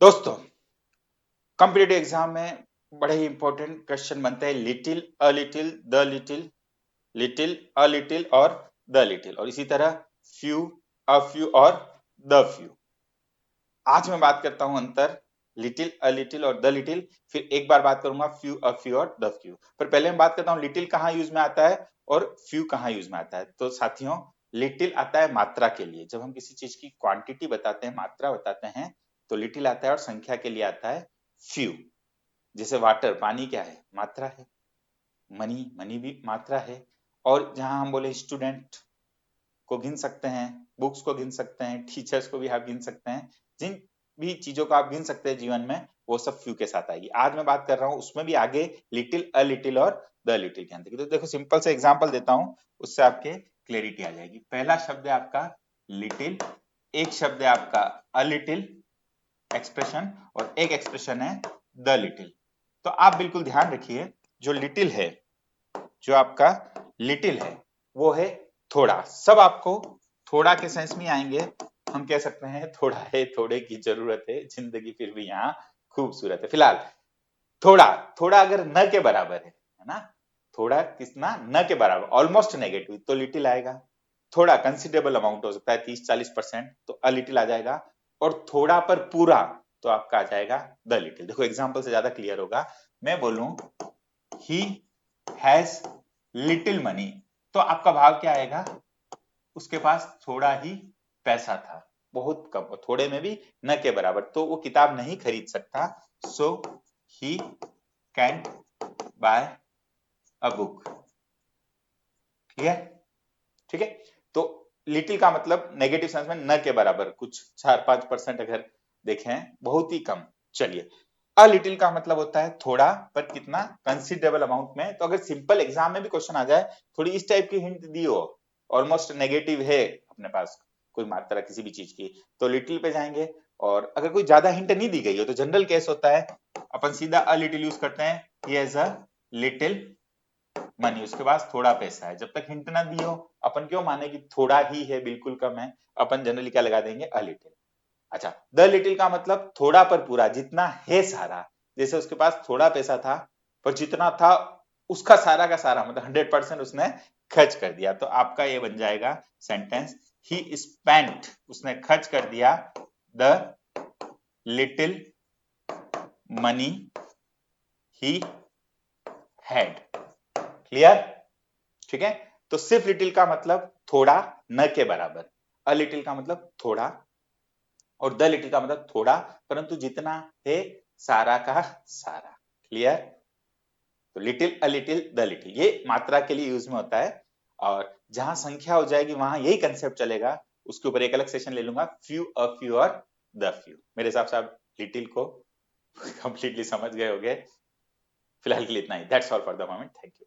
दोस्तों, competitive exam में बड़े ही इंपॉर्टेंट क्वेश्चन बनते हैं little, a little, the little, little, a little और द लिटिल, और इसी तरह फ्यू, अ फ्यू और द फ्यू। आज मैं बात करता हूं अंतर लिटिल, अ लिटिल और द लिटिल। फिर एक बार बात करूंगा फ्यू, अ फ्यू और द फ्यू। पर पहले मैं बात करता हूं लिटिल कहाँ यूज में आता है और फ्यू कहाँ यूज में आता है। तो साथियों, लिटिल आता है मात्रा के लिए, जब हम किसी चीज की क्वांटिटी बताते हैं, मात्रा बताते हैं, तो लिटिल आता है। और संख्या के लिए आता है फ्यू। जैसे वाटर, पानी क्या है? मात्रा है। मनी, मनी भी मात्रा है। और जहां हम बोले स्टूडेंट को गिन सकते हैं, बुक्स को गिन सकते हैं, टीचर्स को भी आप गिन सकते हैं, जिन भी चीजों को आप गिन सकते हैं जीवन में, वो सब फ्यू के साथ आएगी। आज मैं बात कर रहा हूँ उसमें भी आगे लिटिल, अ लिटिल और द लिटिल के अंदर की। तो देखो सिंपल से एग्जांपल देता हूँ, उससे आपके क्लैरिटी आ जाएगी। पहला शब्द है आपका लिटिल, एक शब्द है आपका अ लिटिल एक्सप्रेशन, और एक एक्सप्रेशन है द लिटिल। तो आप बिल्कुल ध्यान रखिए, जो लिटिल है, जो आपका लिटिल है, वो है थोड़ा। सब आपको थोड़ा के सेंस में आएंगे। हम कह सकते हैं थोड़ा है, थोड़े की जरूरत है, जिंदगी फिर भी यहाँ खूबसूरत है। फिलहाल थोड़ा, थोड़ा अगर न के बराबर है ना, थोड़ा कितना न के बराबर, ऑलमोस्ट नेगेटिव, तो लिटिल आएगा। थोड़ा कंसिडरेबल अमाउंट हो सकता है 30-40%, तो अ लिटिल आ जाएगा। और थोड़ा पर पूरा, तो आपका आ जाएगा द लिटिल। देखो एग्जांपल से ज्यादा क्लियर होगा। मैं बोलूं ही हैज लिटिल मनी, तो आपका भाव क्या आएगा? उसके पास थोड़ा ही पैसा था, बहुत कम, थोड़े में भी न के बराबर, तो वो किताब नहीं खरीद सकता। So he can buy a book. Clear? ठीक है। तो लिटिल का मतलब नेगेटिव सेंस में न के बराबर, कुछ 4-5% अगर देखें, बहुत ही कम। चलिए, अ लिटिल का मतलब होता है थोड़ा, पर कितना? कंसिडरेबल अमाउंट में। तो अगर सिंपल एग्जाम में भी क्वेश्चन आ जाए, थोड़ी इस टाइप की हिंट दी हो, ऑलमोस्ट नेगेटिव है अपने पास कोई मात्रा किसी भी चीज की, तो लिटिल पे जाएंगे। और अगर कोई ज्यादा हिंट नहीं दी गई हो, तो जनरल केस होता है, अपन सीधा अ लिटिल यूज करते हैं, he has a little money, उसके पास थोड़ा पैसा है। जब तक हिंट ना दी हो, अपन क्यों माने कि थोड़ा ही है, बिल्कुल कम है, अपन जनरली क्या लगा देंगे? A little. अच्छा, द लिटिल का मतलब थोड़ा पर पूरा, जितना है सारा। जैसे उसके पास थोड़ा पैसा था, पर जितना था उसका सारा का सारा, मतलब 100% उसने खर्च कर दिया। तो आपका ये बन जाएगा सेंटेंस, ही स्पेंट, उसने खर्च कर दिया, the little money he had. Clear? ठीक है। तो सिर्फ लिटिल का मतलब थोड़ा, न के बराबर। अ लिटिल का मतलब थोड़ा, और द लिटिल का मतलब थोड़ा, परंतु जितना है सारा का सारा। क्लियर? तो little, a little, the little, ये मात्रा के लिए यूज में होता है। और जहां संख्या हो जाएगी वहां यही कंसेप्ट चलेगा। उसके ऊपर एक अलग सेशन ले लूंगा, फ्यू, अ फ्यू और द फ्यू। मेरे हिसाब से आप लिटिल को कंप्लीटली समझ गए होंगे। फिलहाल के लिए इतना ही। That's all for the moment. Thank you.